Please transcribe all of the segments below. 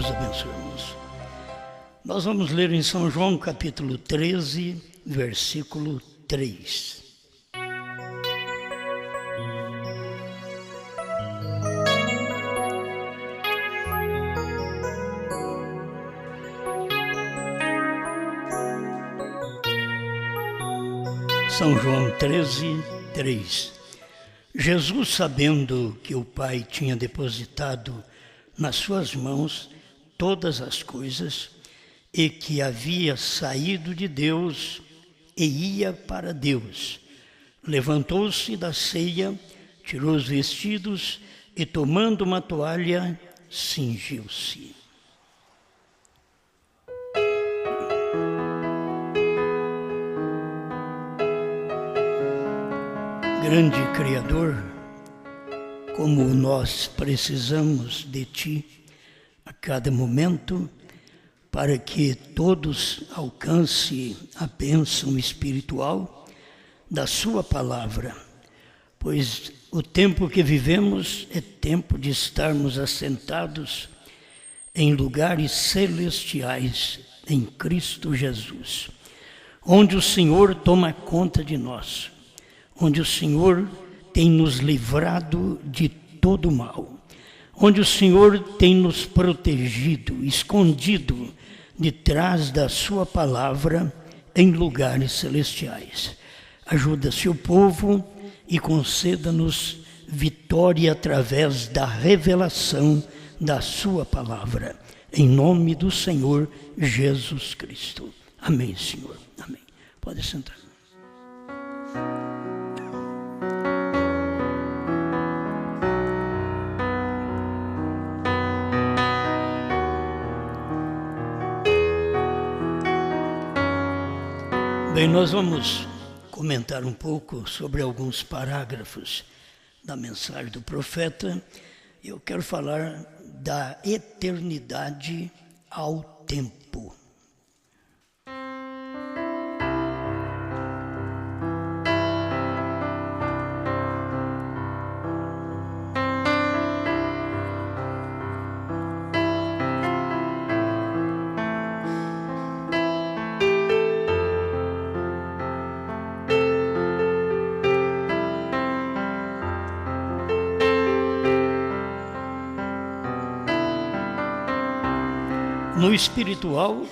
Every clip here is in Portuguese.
Deus abençoe, irmãos. Nós vamos ler em São João, capítulo 13, versículo 3. São João 13, 3. Jesus, sabendo que o Pai tinha depositado nas suas mãos todas as coisas e que havia saído de Deus e ia para Deus, levantou-se da ceia, tirou os vestidos e, tomando uma toalha, cingiu-se. Grande Criador, como nós precisamos de Ti a cada momento para que todos alcancem a bênção espiritual da Sua palavra, pois o tempo que vivemos é tempo de estarmos assentados em lugares celestiais em Cristo Jesus, onde o Senhor toma conta de nós, onde o Senhor tem nos livrado de todo mal, onde o Senhor tem nos protegido, escondido de trás da sua palavra em lugares celestiais. Ajuda seu povo e conceda-nos vitória através da revelação da sua palavra, em nome do Senhor Jesus Cristo. Amém, Senhor. Amém. Pode sentar. Bem, nós vamos comentar um pouco sobre alguns parágrafos da mensagem do profeta. Eu quero falar da eternidade ao tempo. No espiritual,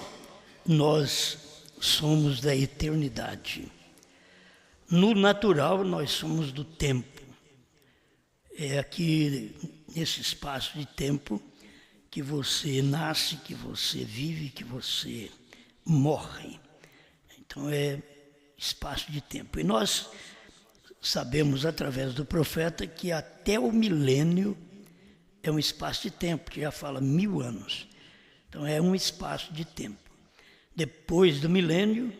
nós somos da eternidade. No natural, nós somos do tempo. É aqui, nesse espaço de tempo, que você nasce, que você vive, que você morre. Então, é espaço de tempo. E nós sabemos, através do profeta, que até o milênio é um espaço de tempo, que já fala 1000 anos. Então, é um espaço de tempo. Depois do milênio,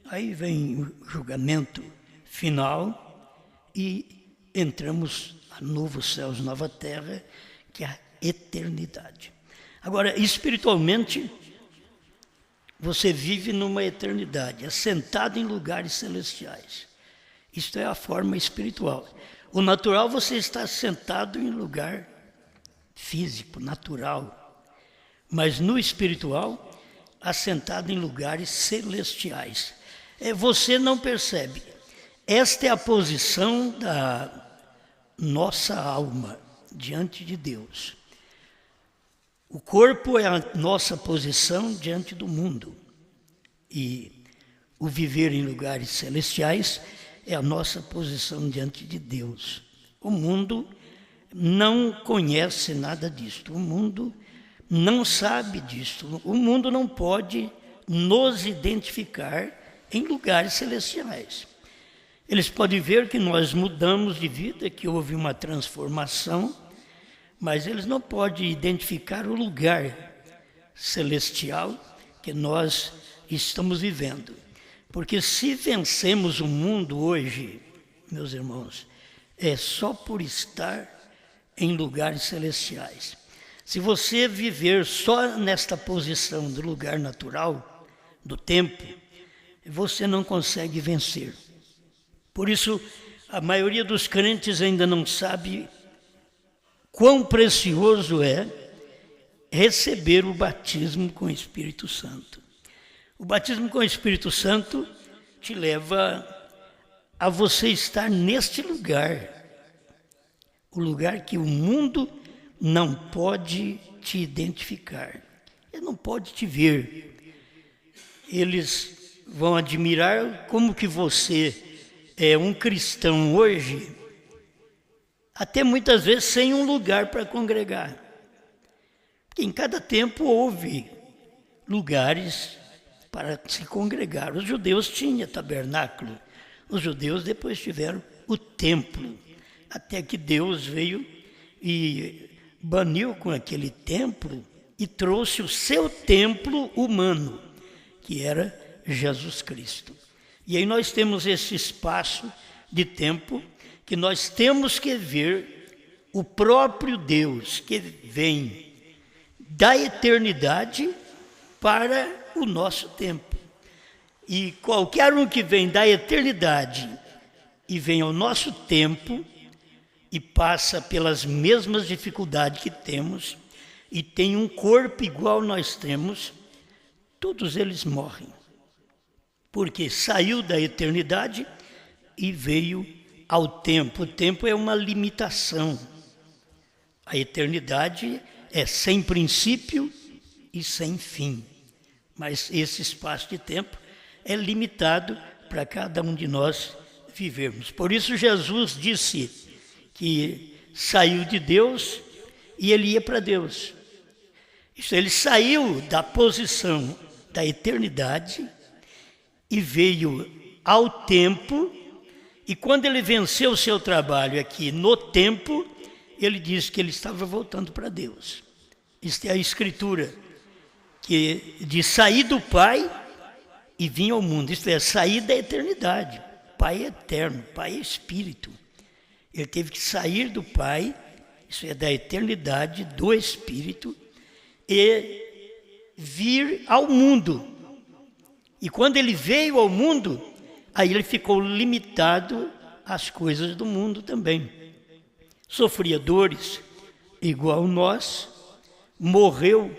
aí vem o julgamento final e entramos a novos céus, nova terra, que é a eternidade. Agora, espiritualmente, você vive numa eternidade, assentado em lugares celestiais. Isto é a forma espiritual. O natural, você está sentado em lugar físico, natural. Mas no espiritual, assentado em lugares celestiais. Você não percebe. Esta é a posição da nossa alma diante de Deus. O corpo é a nossa posição diante do mundo. E o viver em lugares celestiais é a nossa posição diante de Deus. O mundo não conhece nada disto. O mundo não sabe disso. O mundo não pode nos identificar em lugares celestiais. Eles podem ver que nós mudamos de vida, que houve uma transformação, mas eles não podem identificar o lugar celestial que nós estamos vivendo. Porque se vencemos o mundo hoje, meus irmãos, é só por estar em lugares celestiais. Se você viver só nesta posição do lugar natural, do tempo, você não consegue vencer. Por isso, a maioria dos crentes ainda não sabe quão precioso é receber o batismo com o Espírito Santo. O batismo com o Espírito Santo te leva a você estar neste lugar, o lugar que o mundo não pode te identificar, ele não pode te ver. Eles vão admirar como que você é um cristão hoje, até muitas vezes sem um lugar para congregar. Porque em cada tempo houve lugares para se congregar. Os judeus tinham tabernáculo, os judeus depois tiveram o templo, até que Deus veio e baniu com aquele templo e trouxe o seu templo humano, que era Jesus Cristo. E aí nós temos esse espaço de tempo que nós temos que ver o próprio Deus que vem da eternidade para o nosso tempo. E qualquer um que vem da eternidade e vem ao nosso tempo e passa pelas mesmas dificuldades que temos e tem um corpo igual nós temos, todos eles morrem. Porque saiu da eternidade e veio ao tempo. O tempo é uma limitação. A eternidade é sem princípio e sem fim. Mas esse espaço de tempo é limitado para cada um de nós vivermos. Por isso Jesus disse que saiu de Deus e ele ia para Deus. Ele saiu da posição da eternidade e veio ao tempo, e quando ele venceu o seu trabalho aqui no tempo, ele disse que ele estava voltando para Deus. Isto é a Escritura, que de sair do Pai e vir ao mundo, isto é, sair da eternidade. Pai é eterno, Pai é Espírito. Ele teve que sair do Pai, isso é, da eternidade, do Espírito, e vir ao mundo. E quando ele veio ao mundo, aí ele ficou limitado às coisas do mundo também. Sofria dores igual nós, morreu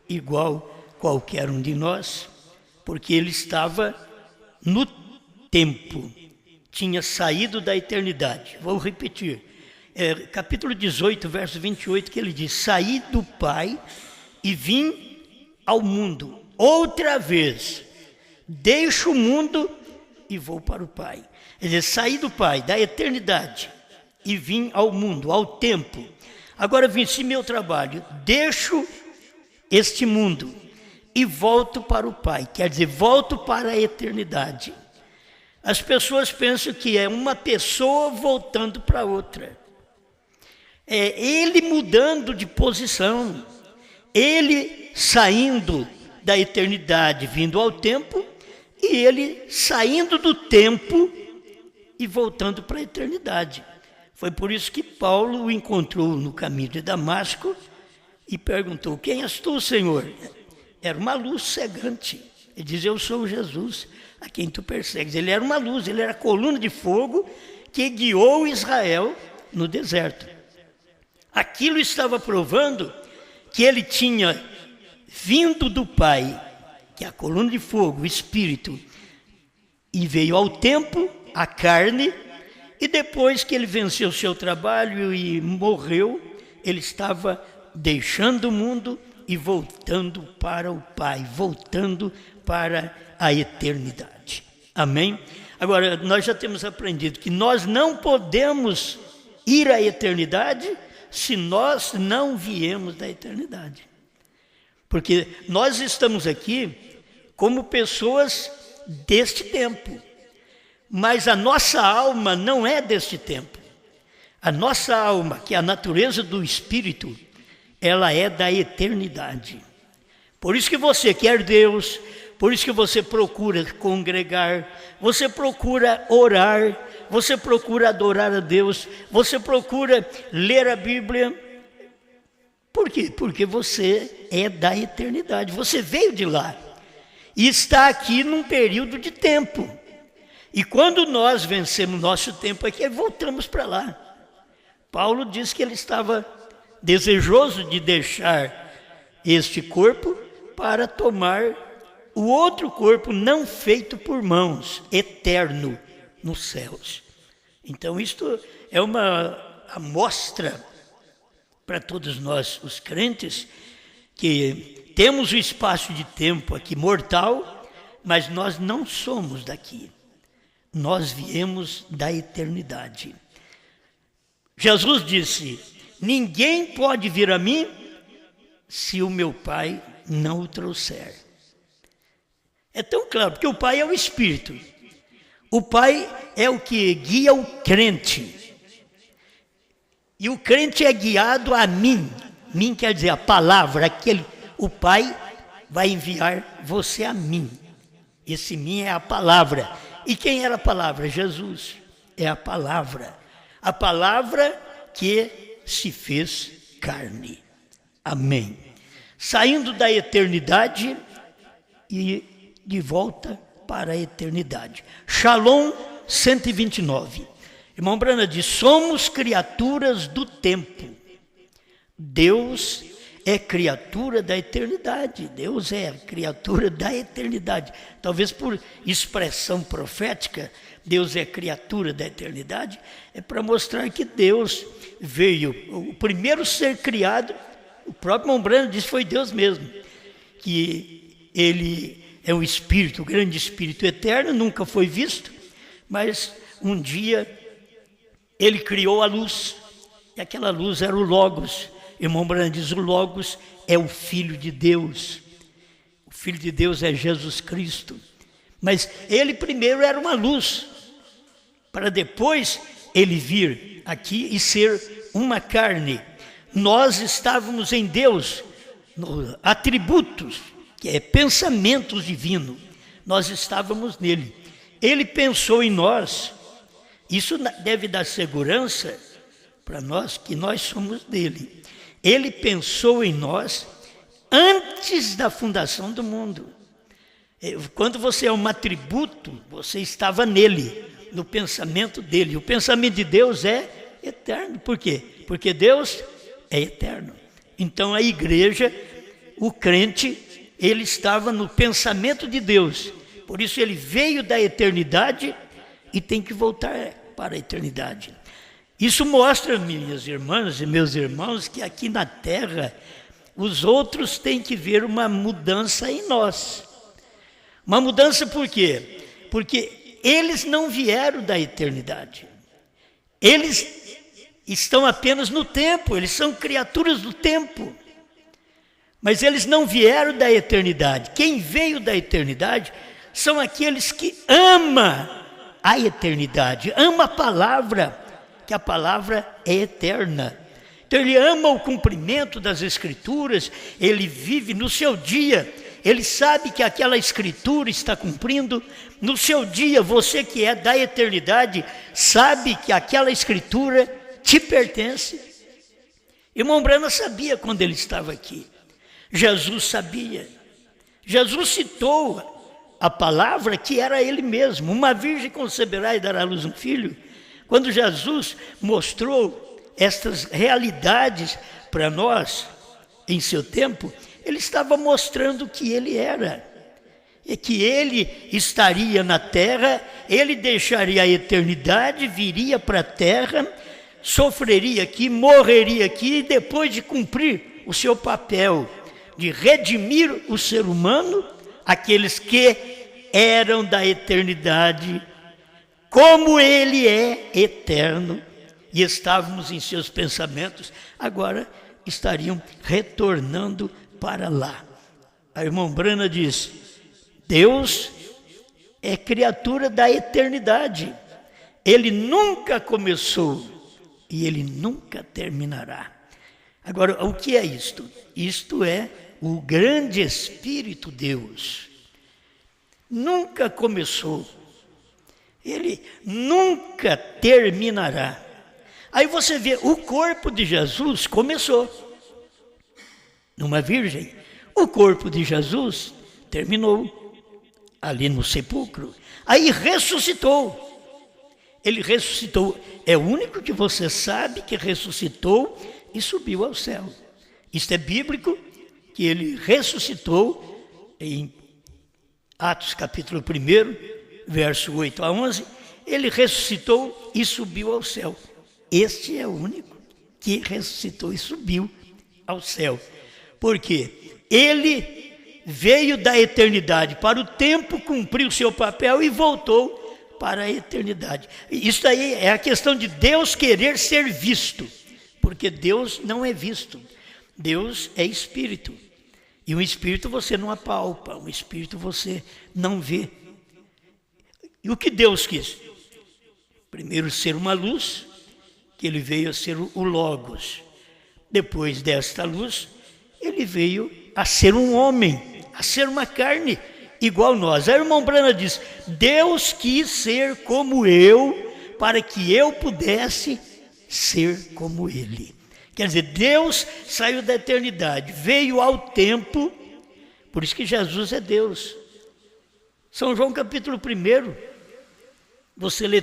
igual qualquer um de nós, porque ele estava no tempo, tinha saído da eternidade. Vou repetir, capítulo 18, verso 28, que ele diz: saí do Pai e vim ao mundo, outra vez, deixo o mundo e vou para o Pai. Quer dizer, saí do Pai, da eternidade, e vim ao mundo, ao tempo. Agora venci meu trabalho, deixo este mundo e volto para o Pai. Quer dizer, volto para a eternidade. As pessoas pensam que é uma pessoa voltando para outra. É ele mudando de posição, ele saindo da eternidade, vindo ao tempo, e ele saindo do tempo e voltando para a eternidade. Foi por isso que Paulo o encontrou no caminho de Damasco e perguntou: quem és tu, Senhor? Era uma luz cegante. Ele diz: eu sou Jesus, a quem tu persegues. Ele era uma luz, ele era a coluna de fogo que guiou Israel no deserto. Aquilo estava provando que ele tinha vindo do Pai, que é a coluna de fogo, o Espírito, e veio ao tempo, a carne, e depois que ele venceu o seu trabalho e morreu, ele estava deixando o mundo e voltando para o Pai, voltando para a eternidade. Amém? Agora, nós já temos aprendido que nós não podemos ir à eternidade se nós não viemos da eternidade. Porque nós estamos aqui como pessoas deste tempo, mas a nossa alma não é deste tempo. A nossa alma, que é a natureza do Espírito, ela é da eternidade. Por isso que você quer Deus, por isso que você procura congregar, você procura orar, você procura adorar a Deus, você procura ler a Bíblia. Por quê? Porque você é da eternidade, você veio de lá e está aqui num período de tempo. E quando nós vencemos nosso tempo aqui, voltamos para lá. Paulo diz que ele estava desejoso de deixar este corpo para tomar o outro corpo não feito por mãos, eterno nos céus. Então isto é uma amostra para todos nós, os crentes, que temos o espaço de tempo aqui mortal, mas nós não somos daqui. Nós viemos da eternidade. Jesus disse: ninguém pode vir a mim se o meu Pai não o trouxer. É tão claro, porque o Pai é o Espírito. O Pai é o que guia o crente. E o crente é guiado a mim. Mim quer dizer a palavra, o Pai vai enviar você a mim. Esse mim é a palavra. E quem era a palavra? Jesus. É a palavra. A palavra que se fez carne. Amém. Saindo da eternidade e de volta para a eternidade. Shalom 129. Irmão Brana diz: somos criaturas do tempo. Deus é criatura da eternidade. Deus é criatura da eternidade. Talvez por expressão profética, Deus é criatura da eternidade, é para mostrar que Deus veio. O primeiro ser criado, o próprio irmão Brana diz, foi Deus mesmo. Que ele é um espírito, o grande espírito eterno, nunca foi visto, mas um dia ele criou a luz, e aquela luz era o Logos. Irmão Brana diz: o Logos é o Filho de Deus. O Filho de Deus é Jesus Cristo. Mas ele primeiro era uma luz, para depois ele vir aqui e ser uma carne. Nós estávamos em Deus, no atributos, que é pensamentos divinos. Nós estávamos nele. Ele pensou em nós. Isso deve dar segurança para nós, que nós somos dele. Ele pensou em nós antes da fundação do mundo. Quando você é um atributo, você estava nele, no pensamento dele. O pensamento de Deus é eterno. Por quê? Porque Deus é eterno. Então a igreja, o crente, ele estava no pensamento de Deus. Por isso ele veio da eternidade e tem que voltar para a eternidade. Isso mostra, minhas irmãs e meus irmãos, que aqui na terra os outros têm que ver uma mudança em nós. Uma mudança por quê? Porque eles não vieram da eternidade. Eles estão apenas no tempo, eles são criaturas do tempo. Mas eles não vieram da eternidade. Quem veio da eternidade são aqueles que amam a eternidade, ama a palavra, que a palavra é eterna. Então ele ama o cumprimento das Escrituras, ele vive no seu dia, ele sabe que aquela Escritura está cumprindo. No seu dia, você que é da eternidade, sabe que aquela Escritura te pertence. Irmão Brana sabia quando ele estava aqui. Jesus sabia. Jesus citou a palavra que era ele mesmo. Uma virgem conceberá e dará à luz um filho. Quando Jesus mostrou estas realidades para nós em seu tempo, ele estava mostrando que ele era. E que ele estaria na terra, ele deixaria a eternidade, viria para a terra, sofreria aqui, morreria aqui, e depois de cumprir o seu papel de redimir o ser humano, aqueles que eram da eternidade, como ele é eterno, e estávamos em seus pensamentos, agora estariam retornando para lá. A irmã Brana diz: Deus é criatura da eternidade. Ele nunca começou e ele nunca terminará. Agora, o que é isto? Isto é o grande Espírito Deus. Nunca começou. Ele nunca terminará. Aí você vê, o corpo de Jesus começou numa virgem. O corpo de Jesus terminou ali no sepulcro. Aí ressuscitou. Ele ressuscitou. É o único que você sabe que ressuscitou e subiu ao céu. Isto é bíblico, que ele ressuscitou em Atos capítulo 1, verso 8 a 11, ele ressuscitou e subiu ao céu. Este é o único que ressuscitou e subiu ao céu. Porque ele veio da eternidade para o tempo, cumpriu o seu papel e voltou para a eternidade. Isso aí é a questão de Deus querer ser visto, porque Deus não é visto. Deus é espírito. E um espírito você não apalpa, um espírito você não vê. E o que Deus quis? Primeiro ser uma luz, que ele veio a ser o Logos. Depois desta luz, ele veio a ser um homem, a ser uma carne igual nós. A irmã Brana diz: Deus quis ser como eu, para que eu pudesse ser como ele. Quer dizer, Deus saiu da eternidade, veio ao tempo, por isso que Jesus é Deus. São João capítulo 1, você lê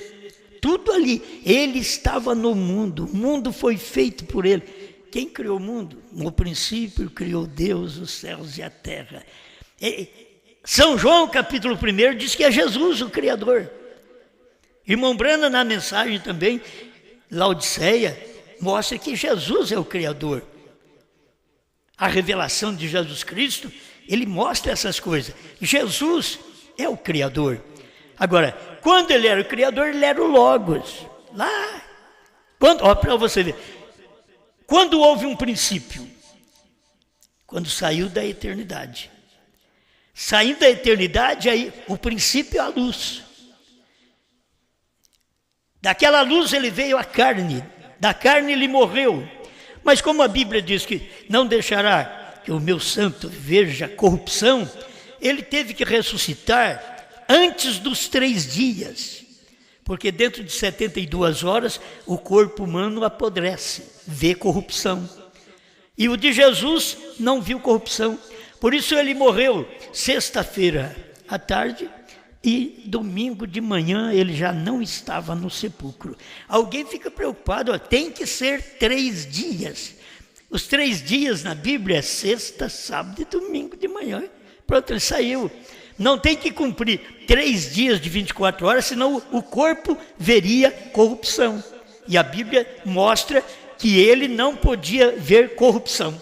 tudo ali. Ele estava no mundo, o mundo foi feito por ele. Quem criou o mundo? No princípio criou Deus os céus e a terra. São João capítulo 1 diz que é Jesus o Criador. Irmão Brana, na mensagem também, Laodiceia, mostra que Jesus é o Criador. A revelação de Jesus Cristo, ele mostra essas coisas. Jesus é o Criador. Agora, quando ele era o Criador, ele era o Logos. Lá, para você ver, quando houve um princípio? Quando saiu da eternidade. Saindo da eternidade, aí o princípio é a luz. Daquela luz ele veio a carne. Da carne ele morreu. Mas como a Bíblia diz que não deixará que o meu santo veja corrupção, ele teve que ressuscitar antes dos 3 dias. Porque dentro de 72 horas o corpo humano apodrece, vê corrupção. E o de Jesus não viu corrupção. Por isso ele morreu sexta-feira à tarde e domingo de manhã ele já não estava no sepulcro. Alguém fica preocupado, tem que ser 3 dias. Os 3 dias na Bíblia é sexta, sábado e domingo de manhã. Pronto, ele saiu. Não tem que cumprir 3 dias de 24 horas, senão o corpo veria corrupção. E a Bíblia mostra que ele não podia ver corrupção.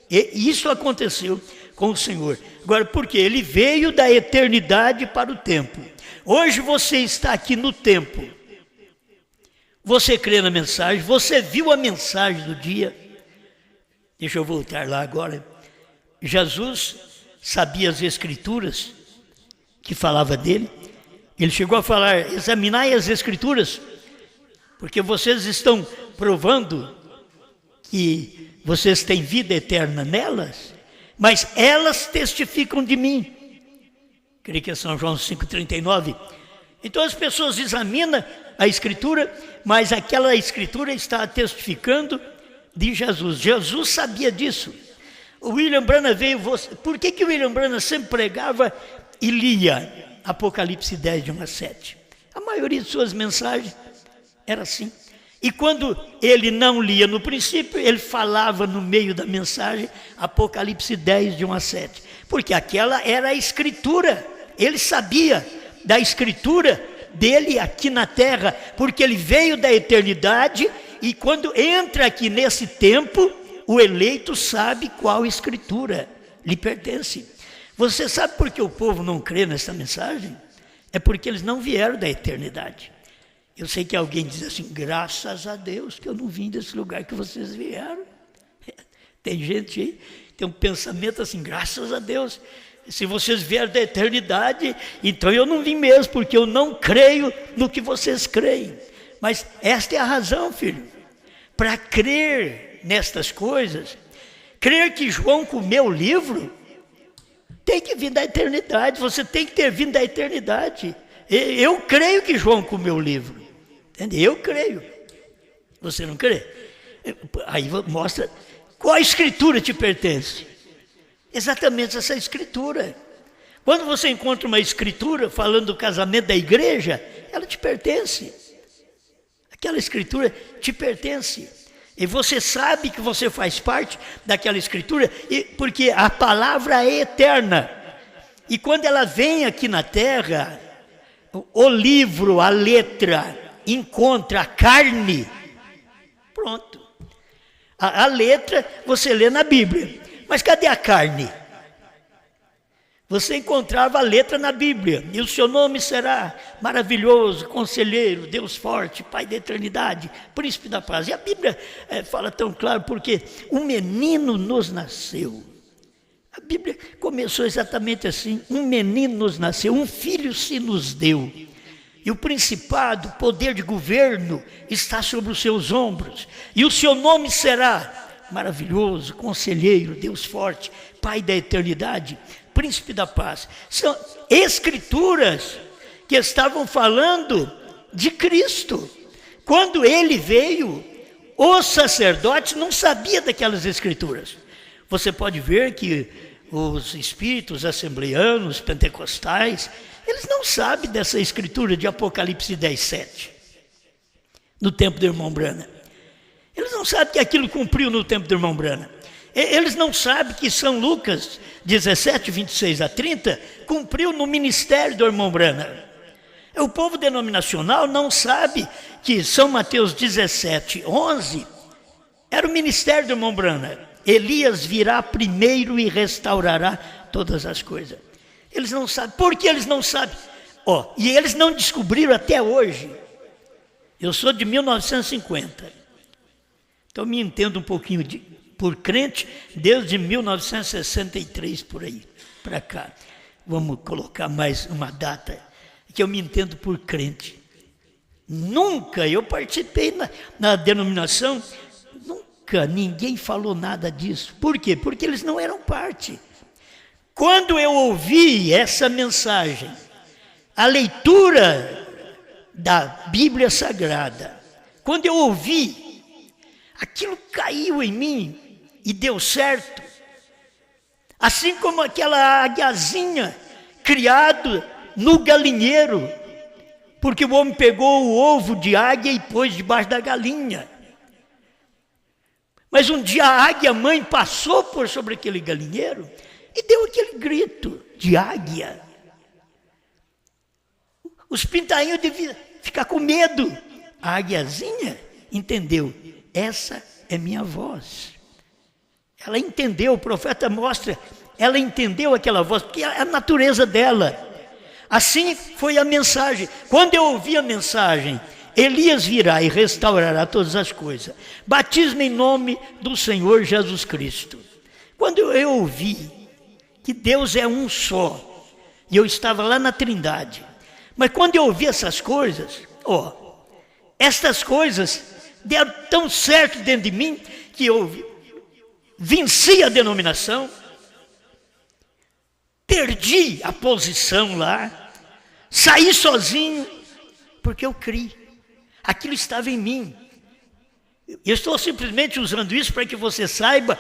E isso aconteceu com o Senhor. Agora, por quê? Ele veio da eternidade para o tempo. Hoje você está aqui no tempo. Você crê na mensagem, você viu a mensagem do dia. Deixa eu voltar lá agora. Jesus sabia as Escrituras que falava dele. Ele chegou a falar: examinai as Escrituras, porque vocês estão provando que vocês têm vida eterna nelas, mas elas testificam de mim. Creio que é São João 5,39. Então as pessoas examinam a Escritura, mas aquela Escritura está testificando de Jesus. Jesus sabia disso. O William Branham veio... Por que o William Branham sempre pregava e lia Apocalipse 10, de 1 a 7? A maioria de suas mensagens era assim. E quando ele não lia no princípio, ele falava no meio da mensagem Apocalipse 10, de 1 a 7. Porque aquela era a Escritura. Ele sabia da Escritura dele aqui na terra, porque ele veio da eternidade e quando entra aqui nesse tempo, o eleito sabe qual Escritura lhe pertence. Você sabe por que o povo não crê nessa mensagem? É porque eles não vieram da eternidade. Eu sei que alguém diz assim: graças a Deus que eu não vim desse lugar que vocês vieram. Tem gente aí, tem um pensamento assim: graças a Deus, se vocês vieram da eternidade, então eu não vim mesmo, porque eu não creio no que vocês creem. Mas esta é a razão, filho, para crer nestas coisas, crer que João comeu o livro, tem que vir da eternidade, você tem que ter vindo da eternidade. Eu creio que João comeu o livro, entende? Eu creio, você não crê? Aí mostra qual a Escritura te pertence. Exatamente essa Escritura. Quando você encontra uma Escritura falando do casamento da igreja, ela te pertence. Aquela Escritura te pertence. E você sabe que você faz parte daquela escritura, porque a palavra é eterna. E quando ela vem aqui na terra, o livro, a letra, encontra a carne, pronto. A letra você lê na Bíblia, mas cadê a carne? Você encontrava a letra na Bíblia, e o seu nome será maravilhoso, conselheiro, Deus forte, Pai da eternidade, príncipe da paz. E a Bíblia fala tão claro, porque um menino nos nasceu. A Bíblia começou exatamente assim: um menino nos nasceu, um filho se nos deu. E o principado, poder de governo, está sobre os seus ombros. E o seu nome será maravilhoso, conselheiro, Deus forte, Pai da eternidade, príncipe da paz. São escrituras que estavam falando de Cristo. Quando ele veio, os sacerdotes não sabiam daquelas escrituras. Você pode ver que os espíritos assembleanos, pentecostais, eles não sabem dessa escritura de Apocalipse 10:7, no tempo do irmão Branham. Eles não sabem que aquilo cumpriu no tempo do irmão Branham. Eles não sabem que São Lucas 17, 26 a 30, cumpriu no ministério do irmão Branham. O povo denominacional não sabe que São Mateus 17, 11, era o ministério do irmão Branham. Elias virá primeiro e restaurará todas as coisas. Eles não sabem. Por que eles não sabem? E eles não descobriram até hoje. Eu sou de 1950. Então me entendo um pouquinho por crente desde 1963 por aí para cá. Vamos colocar mais uma data que eu me entendo por crente. Nunca eu participei na denominação. Nunca ninguém falou nada disso. Por quê? Porque eles não eram parte. Quando eu ouvi essa mensagem, a leitura da Bíblia Sagrada, quando eu ouvi, aquilo caiu em mim e deu certo. Assim como aquela águiazinha criada no galinheiro, porque o homem pegou o ovo de águia e pôs debaixo da galinha. Mas um dia a águia mãe passou por sobre aquele galinheiro e deu aquele grito de águia. Os pintainhos deviam ficar com medo. A águiazinha entendeu: essa é minha voz. Ela entendeu, o profeta mostra, ela entendeu aquela voz, porque é a natureza dela. Assim foi a mensagem. Quando eu ouvi a mensagem, Elias virá e restaurará todas as coisas. Batismo em nome do Senhor Jesus Cristo. Quando eu ouvi que Deus é um só, e eu estava lá na Trindade, mas quando eu ouvi essas coisas, estas coisas deram tão certo dentro de mim, que eu venci a denominação, perdi a posição lá, saí sozinho, porque eu criei. Aquilo estava em mim. Eu estou simplesmente usando isso para que você saiba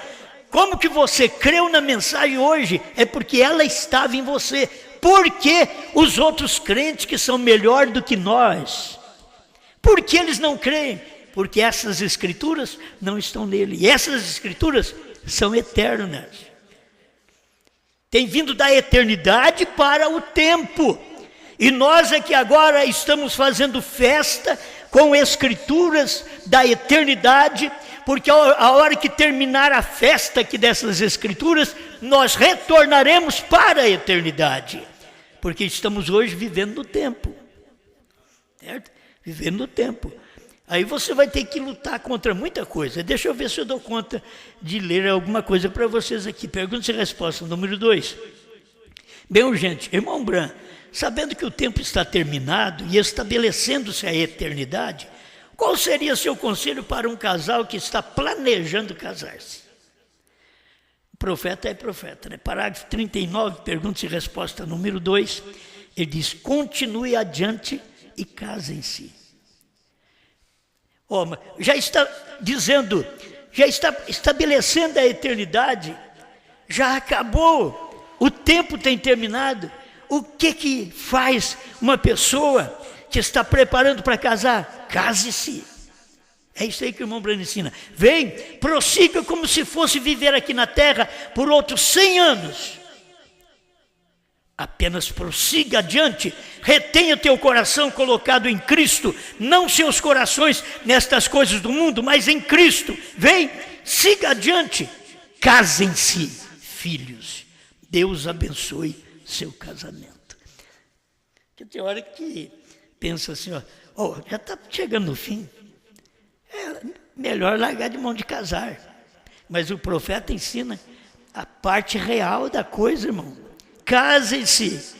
como que você creu na mensagem hoje. É porque ela estava em você. Por que os outros crentes que são melhor do que nós? Por que eles não creem? Porque essas escrituras não estão nele. E essas escrituras são eternas. Tem vindo da eternidade para o tempo. E nós aqui agora estamos fazendo festa com escrituras da eternidade, porque a hora que terminar a festa aqui dessas escrituras, nós retornaremos para a eternidade, porque estamos hoje vivendo no tempo, certo? Vivendo no tempo. Aí você vai ter que lutar contra muita coisa. Deixa eu ver se eu dou conta de ler alguma coisa para vocês aqui. Pergunta e resposta, número 2. Bem urgente. Irmão Branham, sabendo que o tempo está terminado e estabelecendo-se a eternidade, qual seria seu conselho para um casal que está planejando casar-se? O profeta é profeta, né? Parágrafo 39, pergunta e resposta número 2. Ele diz: continue adiante e casem-se. Já está dizendo, já está estabelecendo a eternidade, já acabou, o tempo tem terminado. O que faz uma pessoa que está preparando para casar? Case-se. É isso aí que o irmão Brano ensina. Vem, prossiga como se fosse viver aqui na terra por outros 100 anos. Apenas prossiga adiante, retenha teu coração colocado em Cristo, não seus corações nestas coisas do mundo, mas em Cristo. Vem, siga adiante, casem-se, filhos. Deus abençoe seu casamento. Porque tem hora que pensa assim, já está chegando no fim. É melhor largar de mão de casar. Mas o profeta ensina a parte real da coisa, irmão. Casem-se.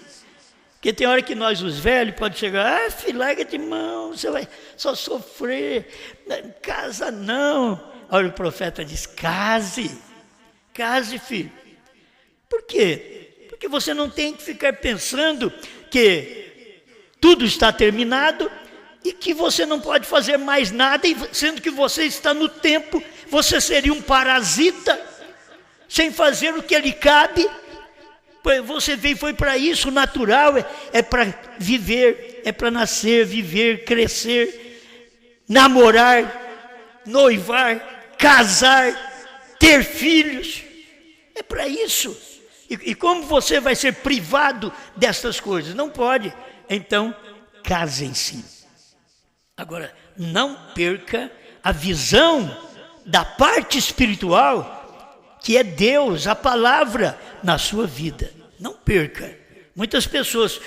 Porque tem hora que nós, os velhos, pode chegar, filho, larga de mão, você vai só sofrer. Casa não. Olha, o profeta diz, case, filho. Por quê? Porque você não tem que ficar pensando que tudo está terminado e que você não pode fazer mais nada, sendo que você está no tempo, você seria um parasita, sem fazer o que lhe cabe. Você foi para isso, o natural é para viver, é para nascer, viver, crescer, namorar, noivar, casar, ter filhos. É para isso. E como você vai ser privado dessas coisas? Não pode. Então, casem-se. Agora, não perca a visão da parte espiritual, que é Deus, a palavra na sua vida. Não perca. Muitas pessoas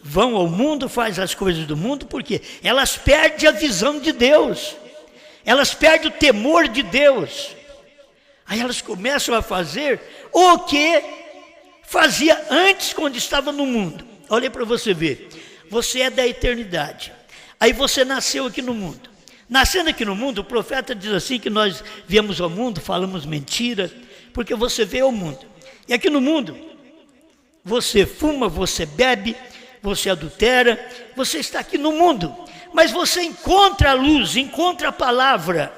vão ao mundo, fazem as coisas do mundo, porque elas perdem a visão de Deus. Elas perdem o temor de Deus. Aí elas começam a fazer o que fazia antes, quando estava no mundo. Olha para você ver. Você é da eternidade. Aí você nasceu aqui no mundo. Nascendo aqui no mundo, o profeta diz assim que nós viemos ao mundo, falamos mentira, porque você veio ao mundo. E aqui no mundo, você fuma, você bebe, você adultera, você está aqui no mundo. Mas você encontra a luz, encontra a palavra.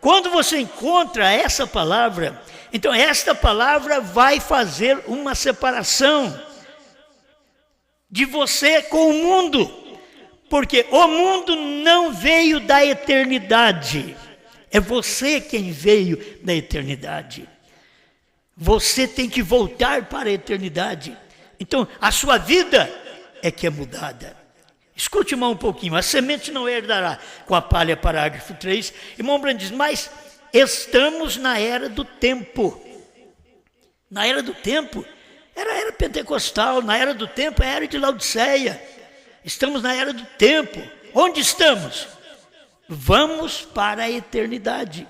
Quando você encontra essa palavra, então esta palavra vai fazer uma separação de você com o mundo. Porque o mundo não veio da eternidade. É você quem veio da eternidade. Você tem que voltar para a eternidade. Então, a sua vida é que é mudada. Escute, irmão, um pouquinho. A semente não herdará com a palha, parágrafo 3. Irmão Brando diz, mas estamos na era do tempo. Na era do tempo, era a era pentecostal. Na era do tempo, é a era de Laodiceia. Estamos na era do tempo. Onde estamos? Vamos para a eternidade.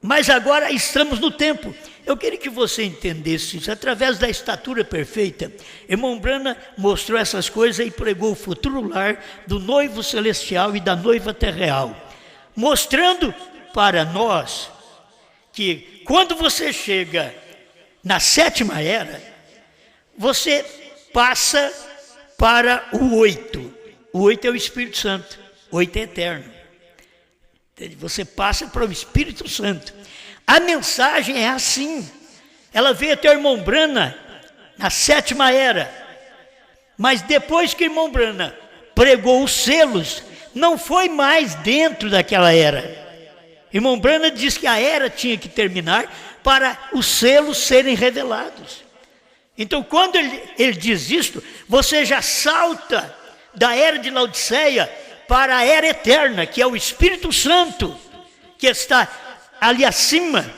Mas agora estamos no tempo. Eu queria que você entendesse isso. Através da estatura perfeita, irmão Brana mostrou essas coisas e pregou o futuro lar do noivo celestial e da noiva terreal, mostrando para nós que quando você chega na 7ª era, você passa para o 8. O 8 é o Espírito Santo. 8 é eterno. Você passa para o Espírito Santo. A mensagem é assim. Ela veio até o irmão Brana na 7ª era. Mas depois que o irmão Brana pregou os selos, não foi mais dentro daquela era. Irmão Brana diz que a era tinha que terminar para os selos serem revelados. Então, quando ele diz isto, você já salta da era de Laodiceia para a era eterna, que é o Espírito Santo, que está ali acima,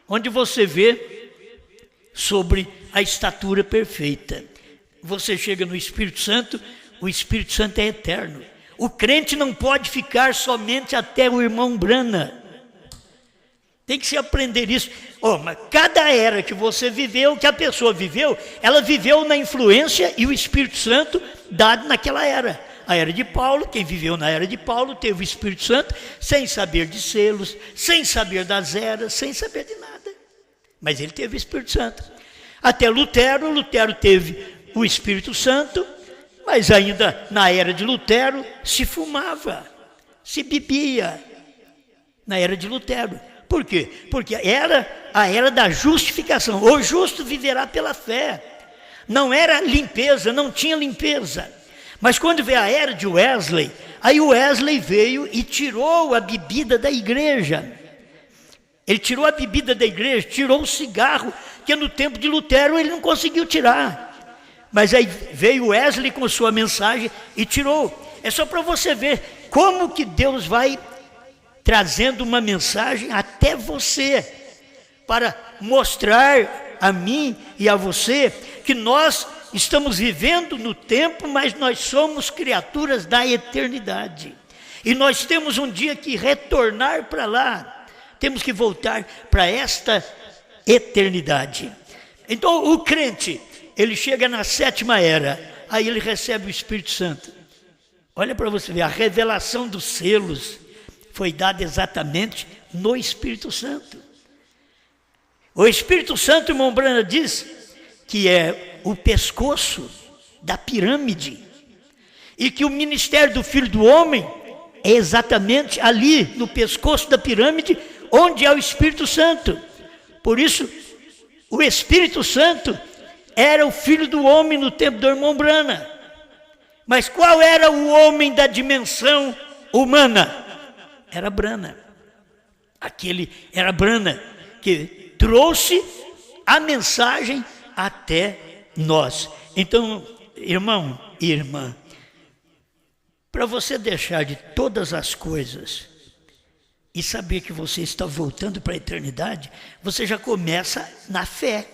onde você vê sobre a estatura perfeita. Você chega no Espírito Santo, o Espírito Santo é eterno. O crente não pode ficar somente até o irmão Brana. Tem que se aprender isso. Mas cada era que você viveu, que a pessoa viveu, ela viveu na influência e o Espírito Santo dado naquela era. A era de Paulo, quem viveu na era de Paulo teve o Espírito Santo, sem saber de selos, sem saber das eras, sem saber de nada. Mas ele teve o Espírito Santo. Até Lutero teve o Espírito Santo, mas ainda na era de Lutero se fumava, se bebia. Na era de Lutero. Por quê? Porque era a era da justificação. O justo viverá pela fé. Não era limpeza, não tinha limpeza. Mas quando veio a era de Wesley, aí Wesley veio e tirou a bebida da igreja. Ele tirou a bebida da igreja, tirou o cigarro, que no tempo de Lutero ele não conseguiu tirar. Mas aí veio Wesley com sua mensagem e tirou. É só para você ver como que Deus vai trazendo uma mensagem até você, para mostrar a mim e a você que nós estamos vivendo no tempo, mas nós somos criaturas da eternidade. E nós temos um dia que retornar para lá. Temos que voltar para esta eternidade. Então o crente, ele chega na 7ª era, aí ele recebe o Espírito Santo. Olha para você ver, a revelação dos selos foi dada exatamente no Espírito Santo. O Espírito Santo, irmão Brana, diz que é o pescoço da pirâmide, e que o ministério do Filho do Homem é exatamente ali, no pescoço da pirâmide, onde é o Espírito Santo. Por isso, o Espírito Santo era o Filho do Homem no tempo do irmão Brana. Mas qual era o homem da dimensão humana? Era Brana. Aquele era Brana que trouxe a mensagem até nós. Então, irmão e irmã, para você deixar de todas as coisas e saber que você está voltando para a eternidade, você já começa na fé.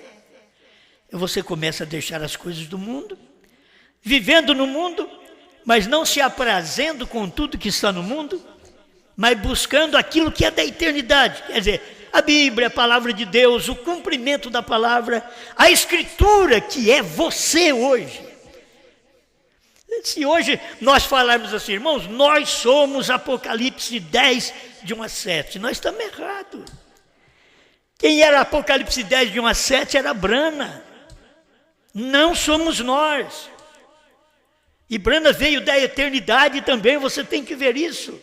Você começa a deixar as coisas do mundo, vivendo no mundo, mas não se aprazendo com tudo que está no mundo, mas buscando aquilo que é da eternidade. Quer dizer, a Bíblia, a palavra de Deus, o cumprimento da palavra, a Escritura que é você hoje. Se hoje nós falarmos assim, irmãos, nós somos Apocalipse 10, de 1 a 7, nós estamos errados. Quem era Apocalipse 10, de 1 a 7 era Brana, não somos nós. E Brana veio da eternidade também, você tem que ver isso.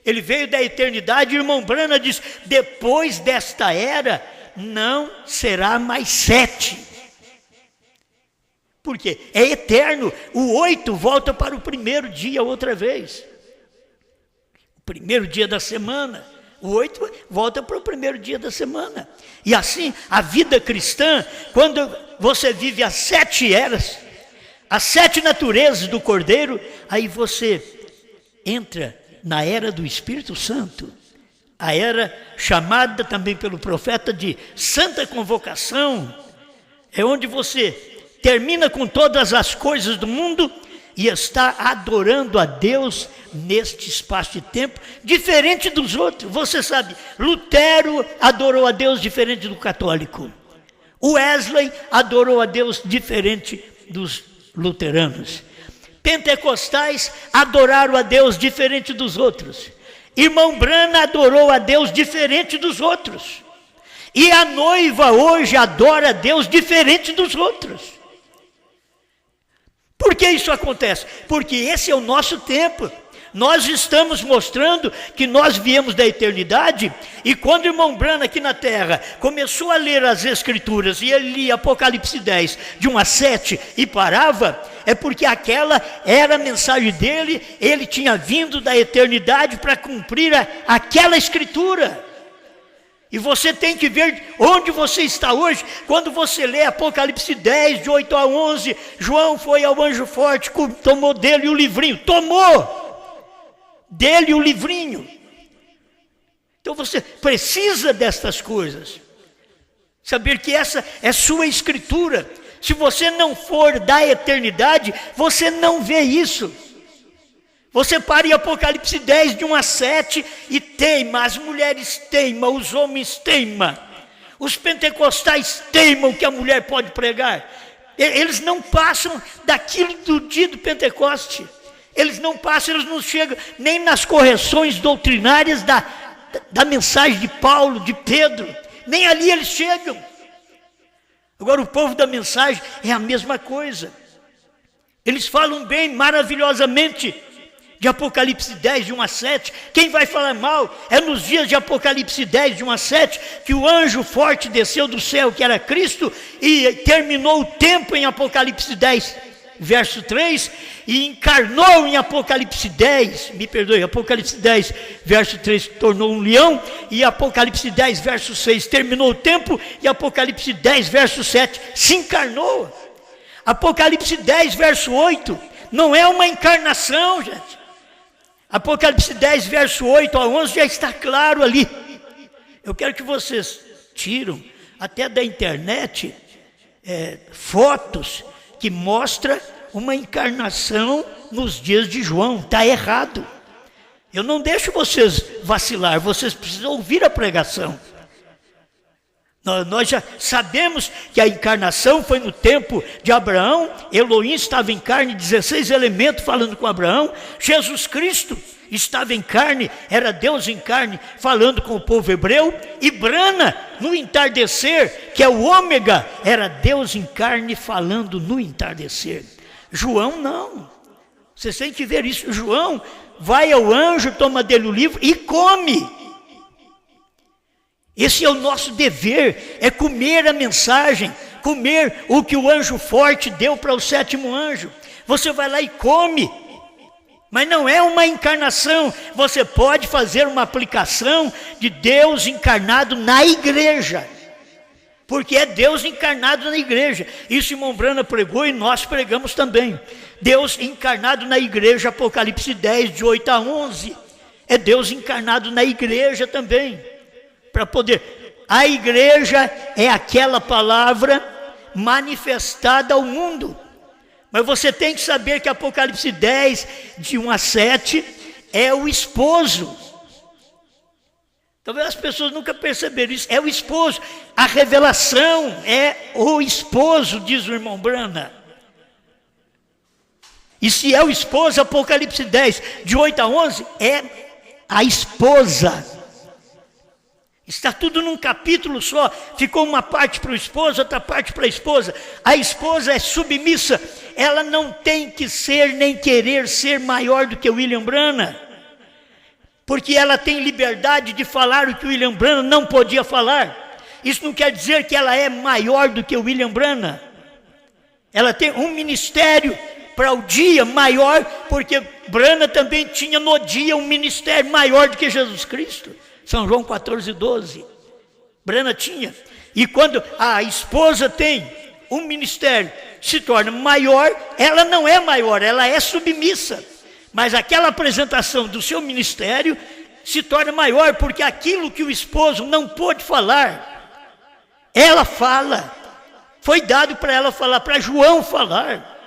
Ele veio da eternidade, e o irmão Brana diz, depois desta era, não será mais 7. Por quê? É eterno. O 8 volta para o primeiro dia outra vez. O primeiro dia da semana. O 8 volta para o primeiro dia da semana. E assim, a vida cristã, quando você vive as 7 eras, as 7 naturezas do Cordeiro, aí você entra na era do Espírito Santo, a era chamada também pelo profeta de Santa Convocação, é onde você termina com todas as coisas do mundo e está adorando a Deus neste espaço de tempo, diferente dos outros. Você sabe, Lutero adorou a Deus diferente do católico, Wesley adorou a Deus diferente dos luteranos, pentecostais adoraram a Deus diferente dos outros, irmão Brana adorou a Deus diferente dos outros, e a noiva hoje adora a Deus diferente dos outros. Por que isso acontece? Porque esse é o nosso tempo. Nós estamos mostrando que nós viemos da eternidade, e quando o irmão Brana aqui na terra começou a ler as Escrituras, e ele lia Apocalipse 10, de 1 a 7, e parava, é porque aquela era a mensagem dele, ele tinha vindo da eternidade para cumprir aquela Escritura. E você tem que ver onde você está hoje. Quando você lê Apocalipse 10, de 8 a 11, João foi ao anjo forte, tomou dele o livrinho, tomou dele o livrinho. Então você precisa destas coisas, saber que essa é sua Escritura. Se você não for da eternidade, você não vê isso. Você para em Apocalipse 10, de 1 a 7, e teima, as mulheres teimam, os homens teimam, os pentecostais teimam que a mulher pode pregar. Eles não passam daquilo do dia do Pentecoste. Eles não passam, eles não chegam nem nas correções doutrinárias da mensagem de Paulo, de Pedro. Nem ali eles chegam. Agora o povo da mensagem é a mesma coisa. Eles falam bem, maravilhosamente, de Apocalipse 10, de 1 a 7. Quem vai falar mal é nos dias de Apocalipse 10, de 1 a 7, que o anjo forte desceu do céu, que era Cristo, e terminou o tempo em Apocalipse 10, verso 3, e encarnou em Apocalipse 10, Apocalipse 10, verso 3, tornou um leão, e Apocalipse 10, verso 6, terminou o tempo, e Apocalipse 10, verso 7, se encarnou. Apocalipse 10, verso 8, não é uma encarnação, gente. Apocalipse 10, verso 8 a 11, já está claro ali. Eu quero que vocês tiram, até da internet, fotos que mostram uma encarnação nos dias de João. Está errado. Eu não deixo vocês vacilar, vocês precisam ouvir a pregação. Nós já sabemos que a encarnação foi no tempo de Abraão. Elohim estava em carne, 16 elementos falando com Abraão. Jesus Cristo estava em carne, era Deus em carne, falando com o povo hebreu. E Brana, no entardecer, que é o ômega, era Deus em carne falando no entardecer. João não. Vocês têm que ver isso. João vai ao anjo, toma dele o livro e come. Esse é o nosso dever, é comer a mensagem, comer o que o anjo forte deu para o sétimo anjo. Você vai lá e come, mas não é uma encarnação. Você pode fazer uma aplicação de Deus encarnado na igreja, porque é Deus encarnado na igreja. Isso irmão Brana pregou e nós pregamos também. Deus encarnado na igreja, Apocalipse 10, de 8 a 11. É Deus encarnado na igreja também. Para poder, a igreja é aquela palavra manifestada ao mundo. Mas você tem que saber que Apocalipse 10, de 1 a 7, é o esposo. Talvez as pessoas nunca perceberam isso. É o esposo. A revelação é o esposo, diz o irmão Brana. E se é o esposo, Apocalipse 10, de 8 a 11, é a esposa. Está tudo num capítulo só. Ficou uma parte para o esposo, outra parte para a esposa. A esposa é submissa. Ela não tem que ser nem querer ser maior do que o William Brana, porque ela tem liberdade de falar o que o William Brana não podia falar. Isso não quer dizer que ela é maior do que o William Brana. Ela tem um ministério para o dia maior, porque Brana também tinha no dia um ministério maior do que Jesus Cristo. São João 14, 12. Brana tinha. E quando a esposa tem um ministério, se torna maior, ela não é maior, ela é submissa. Mas aquela apresentação do seu ministério se torna maior, porque aquilo que o esposo não pôde falar, ela fala. Foi dado para ela falar, para João falar.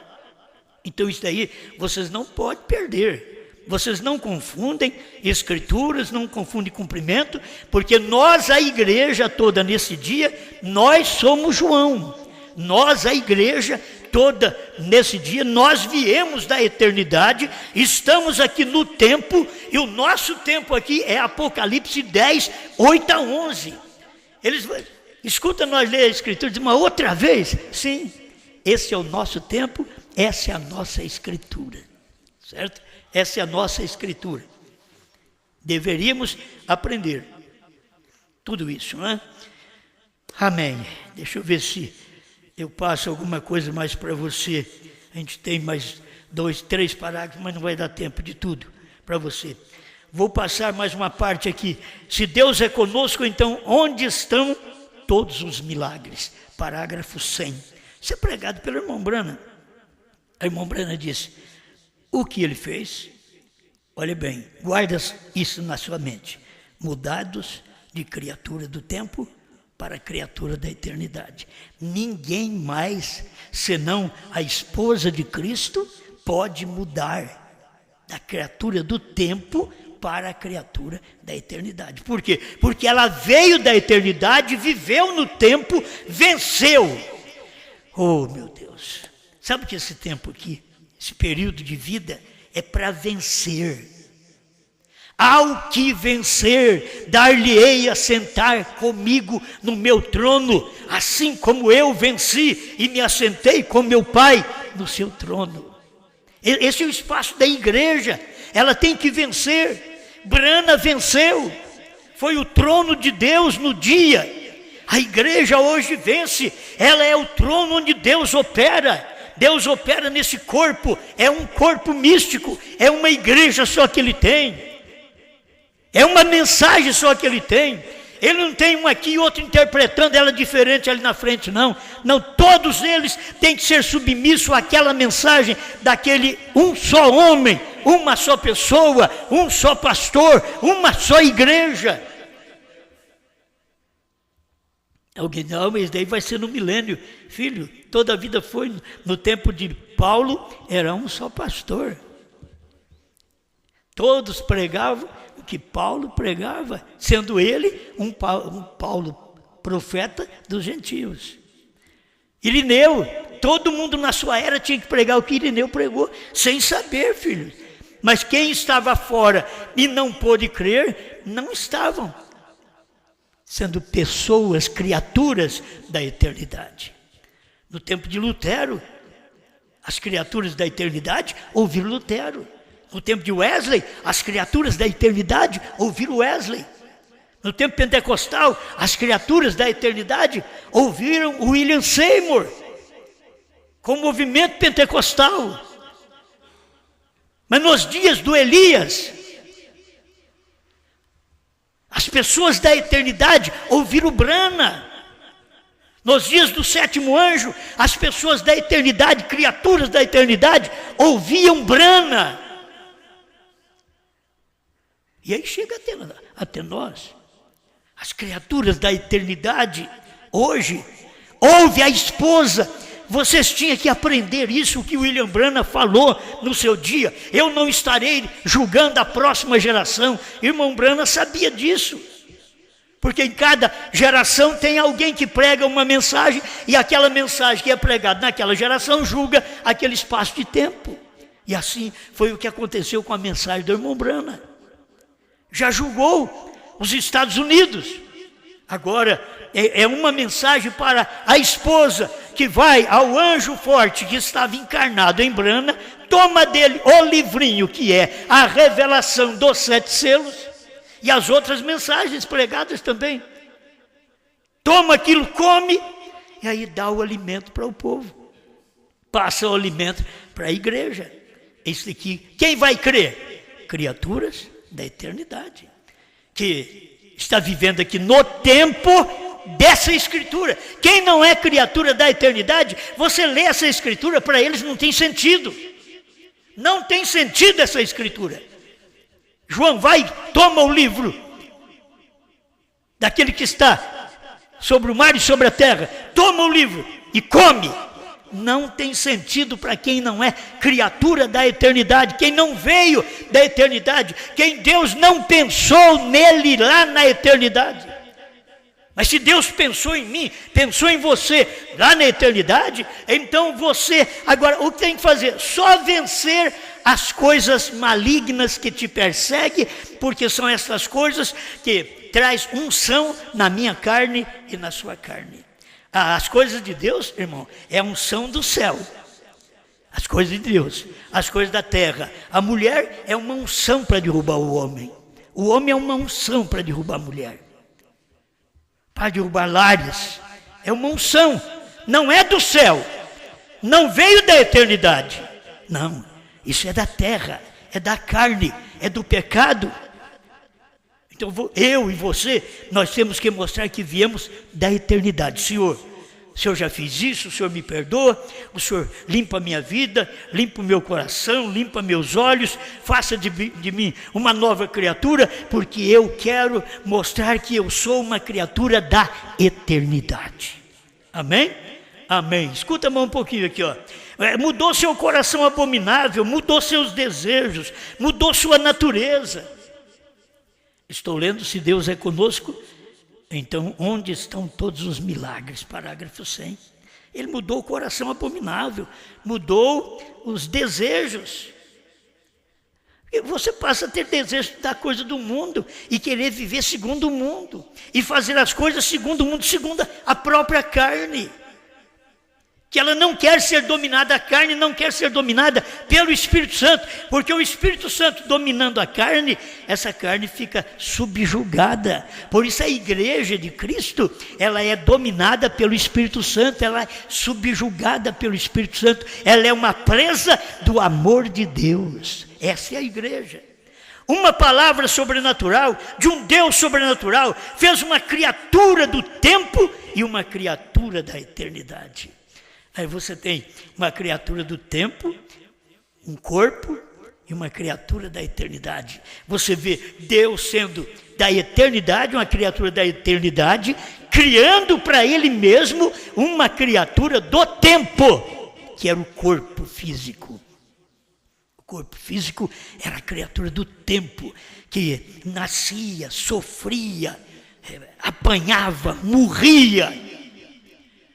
Então isso daí vocês não podem perder. Vocês não confundem escrituras, não confundem cumprimento, porque nós, a igreja toda nesse dia, nós somos João. Nós, a igreja toda nesse dia, nós viemos da eternidade, estamos aqui no tempo, e o nosso tempo aqui é Apocalipse 10, 8 a 11. Escuta nós ler a escritura de uma outra vez. Sim, esse é o nosso tempo, essa é a nossa escritura, certo? Essa é a nossa escritura. Deveríamos aprender tudo isso, não é? Amém. Deixa eu ver se eu passo alguma coisa mais para você. A gente tem mais 2, 3 parágrafos, mas não vai dar tempo de tudo para você. Vou passar mais uma parte aqui. Se Deus é conosco, então onde estão todos os milagres? Parágrafo 100. Isso é pregado pelo irmão Brana. A irmã Brana disse: o que ele fez? Olha bem, guarda isso na sua mente. Mudados de criatura do tempo para criatura da eternidade. Ninguém mais, senão a esposa de Cristo, pode mudar da criatura do tempo para a criatura da eternidade. Por quê? Porque ela veio da eternidade, viveu no tempo, venceu. Oh, meu Deus! Sabe que esse tempo aqui, esse período de vida, é para vencer. Ao que vencer, dar-lhe-ei a sentar comigo no meu trono, assim como eu venci e me assentei com meu Pai no seu trono. Esse é o espaço da igreja, ela tem que vencer. Brana venceu, foi o trono de Deus no dia. A igreja hoje vence, ela é o trono onde Deus opera. Deus opera nesse corpo, é um corpo místico, é uma igreja só que Ele tem, é uma mensagem só que Ele tem. Ele não tem um aqui e outro interpretando ela diferente ali na frente, não. Não, todos eles têm que ser submissos àquela mensagem daquele um só homem, uma só pessoa, um só pastor, uma só igreja. Alguém, não, mas daí vai ser no milênio. Filho, toda a vida foi. No tempo de Paulo, era um só pastor. Todos pregavam o que Paulo pregava, sendo ele um Paulo profeta dos gentios. Irineu, todo mundo na sua era tinha que pregar o que Irineu pregou, sem saber, filho. Mas quem estava fora e não pôde crer, não estavam sendo pessoas, criaturas da eternidade. No tempo de Lutero, as criaturas da eternidade ouviram Lutero. No tempo de Wesley, as criaturas da eternidade ouviram Wesley. No tempo pentecostal, as criaturas da eternidade ouviram William Seymour, com o movimento pentecostal. Mas nos dias do Elias, as pessoas da eternidade ouviram Brana. Nos dias do sétimo anjo, as pessoas da eternidade, criaturas da eternidade, ouviam Brana. E aí chega até nós, as criaturas da eternidade, hoje, ouve a esposa. Vocês tinham que aprender isso, o que William Branham falou no seu dia. Eu não estarei julgando a próxima geração. Irmão Branham sabia disso. Porque em cada geração tem alguém que prega uma mensagem, e aquela mensagem que é pregada naquela geração julga aquele espaço de tempo. E assim foi o que aconteceu com a mensagem do irmão Branham. Já julgou os Estados Unidos. Agora é uma mensagem para a esposa que vai ao anjo forte que estava encarnado em Branham, toma dele o livrinho que é a revelação dos 7 selos e as outras mensagens pregadas também. Toma aquilo, come e aí dá o alimento para o povo. Passa o alimento para a igreja. Esse aqui, quem vai crer? Criaturas da eternidade, que está vivendo aqui no tempo dessa escritura. Quem não é criatura da eternidade, você lê essa escritura, para eles não tem sentido. Não tem sentido essa escritura. João vai, toma o livro daquele que está sobre o mar e sobre a terra, toma o livro e come. Não tem sentido para quem não é criatura da eternidade, quem não veio da eternidade, quem Deus não pensou nele lá na eternidade. Mas se Deus pensou em mim, pensou em você lá na eternidade, então você, agora o que tem que fazer? Só vencer as coisas malignas que te perseguem, porque são essas coisas que traz unção na minha carne e na sua carne. As coisas de Deus, irmão, é a unção do céu. As coisas de Deus, as coisas da terra. A mulher é uma unção para derrubar o homem. O homem é uma unção para derrubar a mulher. Para derrubar lares. É uma unção. Não é do céu. Não veio da eternidade. Não. Isso é da terra. É da carne. É do pecado. Então eu e você, nós temos que mostrar que viemos da eternidade. Senhor, o Senhor já fez isso, o Senhor me perdoa, o Senhor limpa a minha vida, limpa o meu coração, limpa meus olhos, faça de mim uma nova criatura, porque eu quero mostrar que eu sou uma criatura da eternidade. Amém? Amém. Escuta a mão um pouquinho aqui, ó. Mudou seu coração abominável, mudou seus desejos, mudou sua natureza. Estou lendo, se Deus é conosco, então onde estão todos os milagres? Parágrafo 100. Ele mudou o coração abominável, mudou os desejos. E você passa a ter desejo da coisa do mundo e querer viver segundo o mundo e fazer as coisas segundo o mundo, segundo a própria carne. que ela não quer ser dominada, a carne não quer ser dominada pelo Espírito Santo, porque o Espírito Santo dominando a carne, essa carne fica subjugada. Por isso a igreja de Cristo, ela é dominada pelo Espírito Santo, ela é subjugada pelo Espírito Santo, ela é uma presa do amor de Deus. Essa é a igreja. Uma palavra sobrenatural, de um Deus sobrenatural, fez uma criatura do tempo e uma criatura da eternidade. Aí você tem uma criatura do tempo, um corpo e uma criatura da eternidade. Você vê Deus sendo da eternidade, uma criatura da eternidade, criando para Ele mesmo uma criatura do tempo, que era o corpo físico. O corpo físico era a criatura do tempo, que nascia, sofria, apanhava, morria.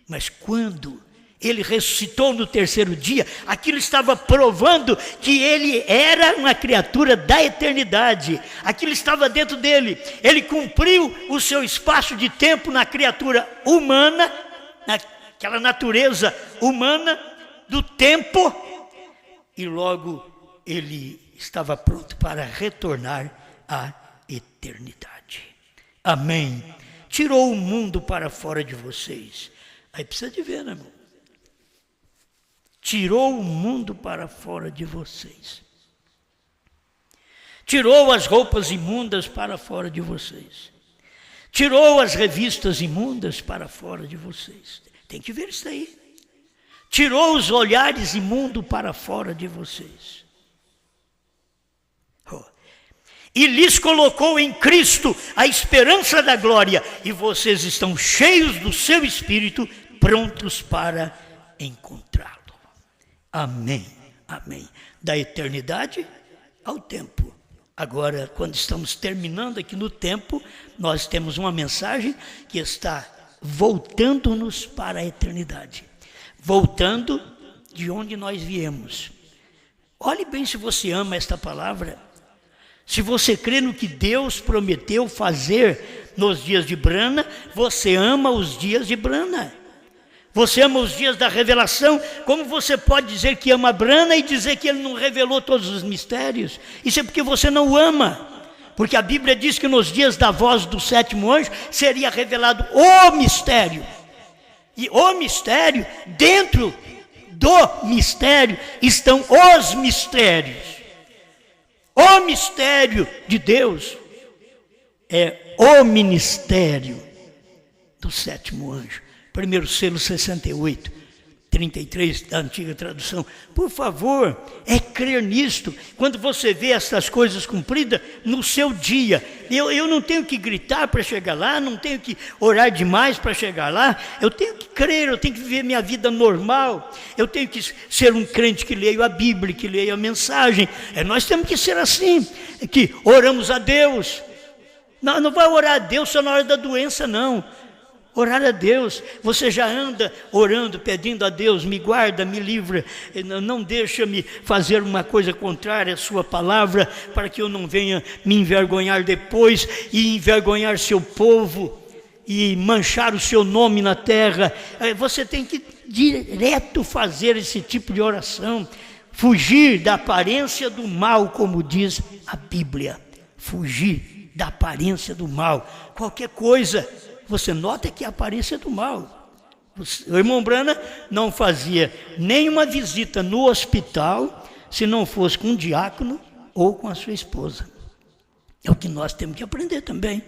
Mas quando Ele ressuscitou no terceiro dia, aquilo estava provando que Ele era uma criatura da eternidade. Aquilo estava dentro dele. Ele cumpriu o seu espaço de tempo na criatura humana, naquela natureza humana do tempo, e logo Ele estava pronto para retornar à eternidade. Amém. Tirou o mundo para fora de vocês. Aí precisa de ver, né, irmão? Tirou o mundo para fora de vocês. Tirou as roupas imundas para fora de vocês. Tirou as revistas imundas para fora de vocês. Tem que ver isso aí. Tirou os olhares imundos para fora de vocês. E lhes colocou em Cristo a esperança da glória. E vocês estão cheios do seu Espírito, prontos para encontrá-lo. Amém, amém. Da eternidade ao tempo. Agora, quando estamos terminando aqui no tempo, nós temos uma mensagem que está voltando-nos para a eternidade. Voltando de onde nós viemos. Olhe bem se você ama esta palavra. Se você crê no que Deus prometeu fazer nos dias de Brana, você ama os dias de Brana. Você ama os dias da revelação. Como você pode dizer que ama Brana e dizer que Ele não revelou todos os mistérios? Isso é porque você não o ama. Porque a Bíblia diz que nos dias da voz do sétimo anjo seria revelado o mistério. E o mistério, dentro do mistério, estão os mistérios. O mistério de Deus é o ministério do sétimo anjo. Primeiro selo 68, 33 da antiga tradução. Por favor, é crer nisto. Quando você vê essas coisas cumpridas no seu dia, eu não tenho que gritar para chegar lá, não tenho que orar demais para chegar lá, eu tenho que crer, eu tenho que viver minha vida normal, eu tenho que ser um crente que leia a Bíblia, que leia a mensagem. Nós temos que ser assim, que oramos a Deus. Não vai orar a Deus só na hora da doença, não. Orar a Deus, você já anda orando, pedindo a Deus, me guarda, me livra, não deixa-me fazer uma coisa contrária à sua palavra, para que eu não venha me envergonhar depois e envergonhar seu povo e manchar o seu nome na terra. Você tem que direto fazer esse tipo de oração, fugir da aparência do mal, como diz a Bíblia, fugir da aparência do mal, qualquer coisa. Você nota que a aparência é do mal. O irmão Brana não fazia nenhuma visita no hospital se não fosse com um diácono ou com a sua esposa. É o que nós temos que aprender também,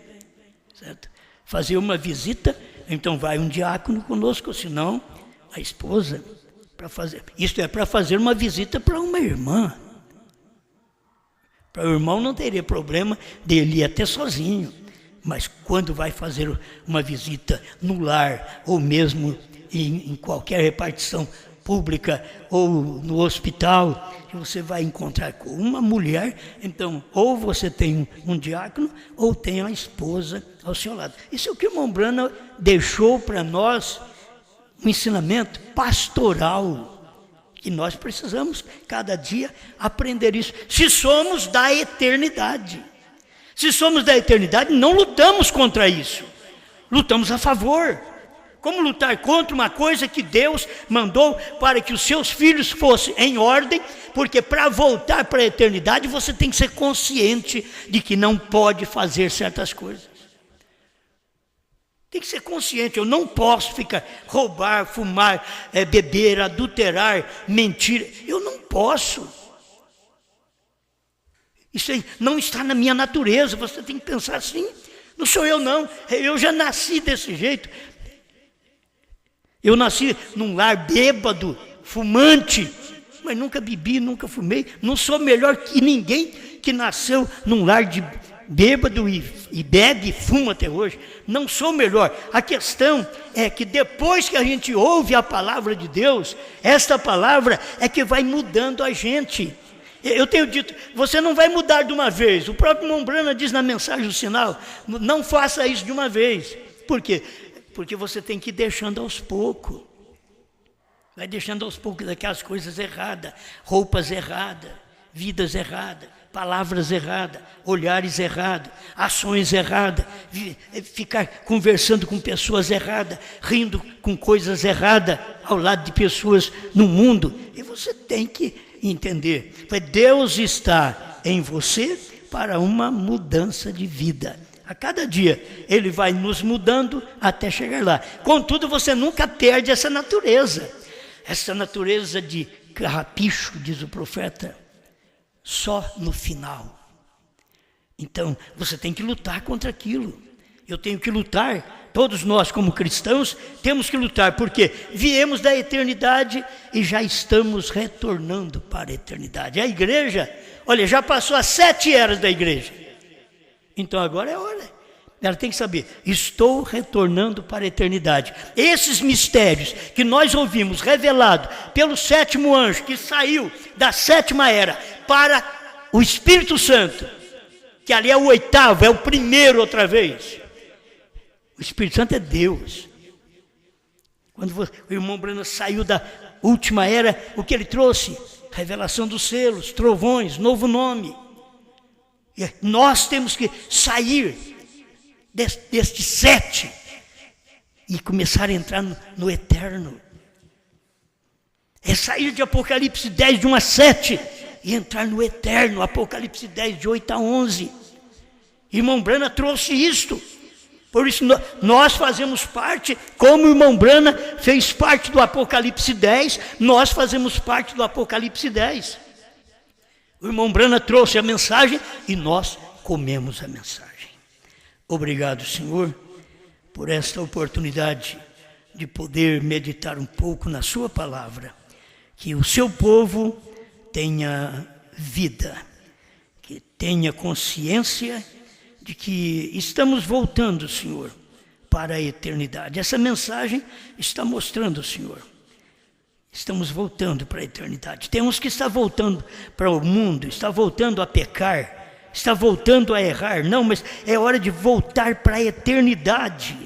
certo? Fazer uma visita, então vai um diácono conosco, senão a esposa. Isto é para fazer uma visita para uma irmã. Para o irmão não teria problema dele ir até sozinho. Mas quando vai fazer uma visita no lar, ou mesmo em qualquer repartição pública, ou no hospital, você vai encontrar com uma mulher, então, ou você tem um diácono, ou tem a esposa ao seu lado. Isso é o que o irmão Brana deixou para nós, um ensinamento pastoral, que nós precisamos, cada dia, aprender isso, se somos da eternidade. Se somos da eternidade, não lutamos contra isso, lutamos a favor, Como lutar contra uma coisa que Deus mandou para que os seus filhos fossem em ordem, porque para voltar para a eternidade você tem que ser consciente de que não pode fazer certas coisas. Tem que ser consciente, eu não posso ficar roubar, fumar, beber, adulterar, mentir, eu não posso. Isso aí não está na minha natureza, você tem que pensar assim, não sou eu não, eu já nasci desse jeito. Eu nasci num lar bêbado, fumante, mas nunca bebi, nunca fumei. Não sou melhor que ninguém que nasceu num lar de bêbado e bebe e fuma até hoje. Não sou melhor. A questão é que depois que a gente ouve a palavra de Deus, esta palavra é que vai mudando a gente. Eu tenho dito, você não vai mudar de uma vez. O próprio Mombrana diz na mensagem do sinal, não faça isso de uma vez. Por quê? Porque você tem que ir deixando aos poucos. Vai deixando aos poucos daquelas coisas erradas, roupas erradas, vidas erradas, palavras erradas, olhares errados, ações erradas, ficar conversando com pessoas erradas, rindo com coisas erradas ao lado de pessoas no mundo. E você tem que entender, Deus está em você para uma mudança de vida. A cada dia Ele vai nos mudando até chegar lá. Contudo, você nunca perde essa natureza de carrapicho, diz o profeta, só no final. Então, você tem que lutar contra aquilo. Eu tenho que lutar, todos nós como cristãos temos que lutar, porque viemos da eternidade e já estamos retornando para a eternidade. A igreja, olha, já passou as 7 eras da igreja. Então agora é hora. Ela tem que saber, estou retornando para a eternidade. Esses mistérios que nós ouvimos revelado pelo 7º anjo que saiu da 7ª era para o Espírito Santo, que ali é o 8º, é o primeiro outra vez. O Espírito Santo é Deus. Quando o irmão Brana saiu da última era, o que ele trouxe? Revelação dos selos, trovões, novo nome. E nós temos que sair deste 7 e começar a entrar no eterno. É sair de Apocalipse 10, de 1 a 7 e entrar no eterno. Apocalipse 10, de 8 a 11. Irmão Brana trouxe isto. Por isso nós fazemos parte, como o irmão Brana fez parte do Apocalipse 10, nós fazemos parte do Apocalipse 10. O irmão Brana trouxe a mensagem e nós comemos a mensagem. Obrigado, Senhor, por esta oportunidade de poder meditar um pouco na sua palavra. Que o seu povo tenha vida, que tenha consciência de que estamos voltando, Senhor, para a eternidade. Essa mensagem está mostrando, Senhor, estamos voltando para a eternidade. Temos que estar voltando para o mundo, está voltando a pecar, está voltando a errar. Não, mas é hora de voltar para a eternidade.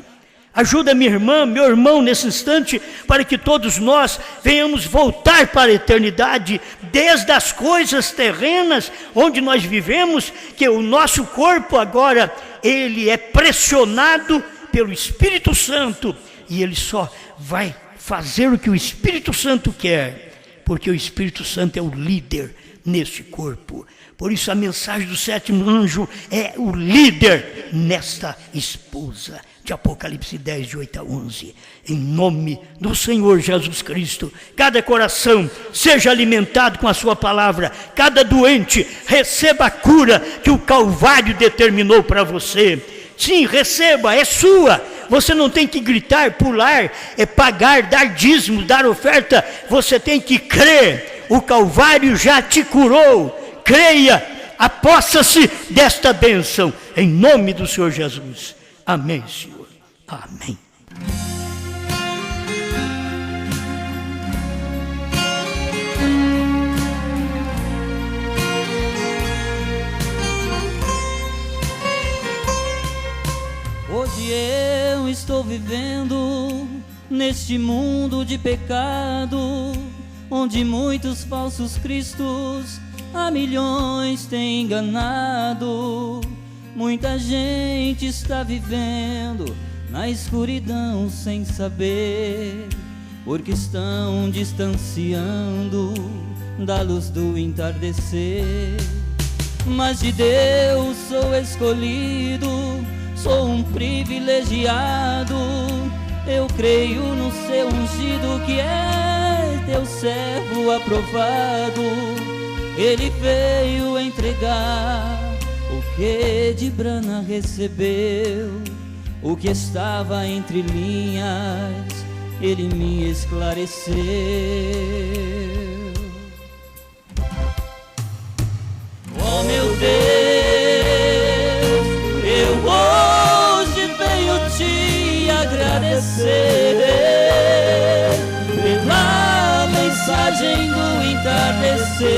Ajuda minha irmã, meu irmão nesse instante, para que todos nós venhamos voltar para a eternidade, desde as coisas terrenas onde nós vivemos, que o nosso corpo agora, ele é pressionado pelo Espírito Santo, e ele só vai fazer o que o Espírito Santo quer, porque o Espírito Santo é o líder neste corpo. Por isso a mensagem do 7º anjo é o líder nesta esposa, de Apocalipse 10, de 8 a 11. Em nome do Senhor Jesus Cristo, cada coração seja alimentado com a sua palavra, cada doente receba a cura que o Calvário determinou para você. Sim, receba, é sua. Você não tem que gritar, pular, pagar, dar dízimo, dar oferta. Você tem que crer, o Calvário já te curou. Creia, apossa-se desta bênção, em nome do Senhor Jesus. Amém, Senhor. Amém. Hoje eu estou vivendo neste mundo de pecado, onde muitos falsos cristos a milhões têm enganado. Muita gente está vivendo na escuridão sem saber, porque estão distanciando da luz do entardecer. Mas de Deus sou escolhido, sou um privilegiado. Eu creio no seu ungido, que é teu servo aprovado. Ele veio entregar o que de Brana recebeu, o que estava entre linhas, ele me esclareceu. Oh meu Deus, eu hoje venho te agradecer pela mensagem do entardecer,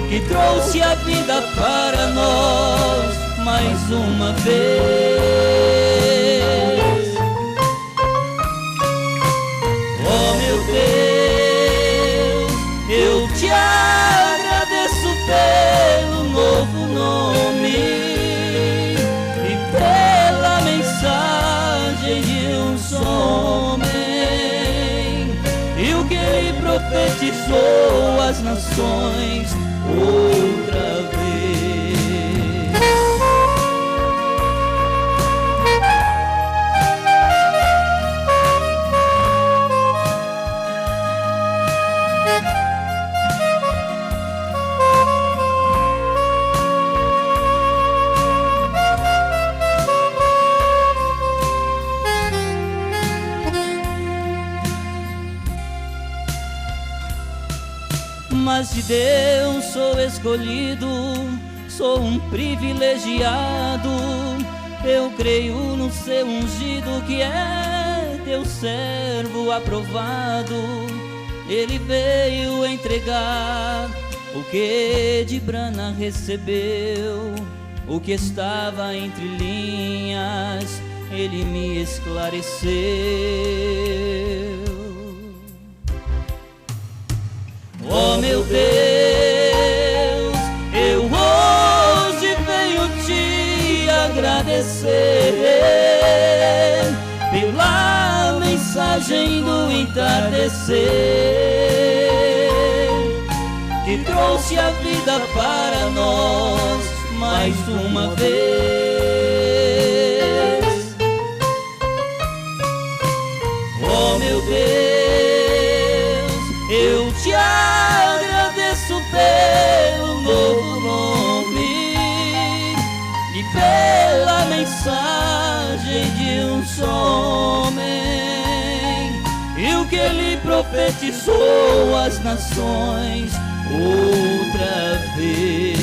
que trouxe a vida para nós mais uma vez. Oh meu Deus, eu te agradeço pelo novo nome e pela mensagem de um só homem, e o que ele profetizou às nações outra vez. Mas de Deus sou escolhido, sou um privilegiado. Eu creio no seu ungido, que é teu servo aprovado. Ele veio entregar o que de Brana recebeu, o que estava entre linhas, ele me esclareceu. Oh meu Deus, eu hoje venho te agradecer pela mensagem do entardecer, que trouxe a vida para nós mais uma vez. Oh meu Deus, eu te agradeço pelo novo nome e pela mensagem de um só homem, e o que ele profetizou às nações outra vez.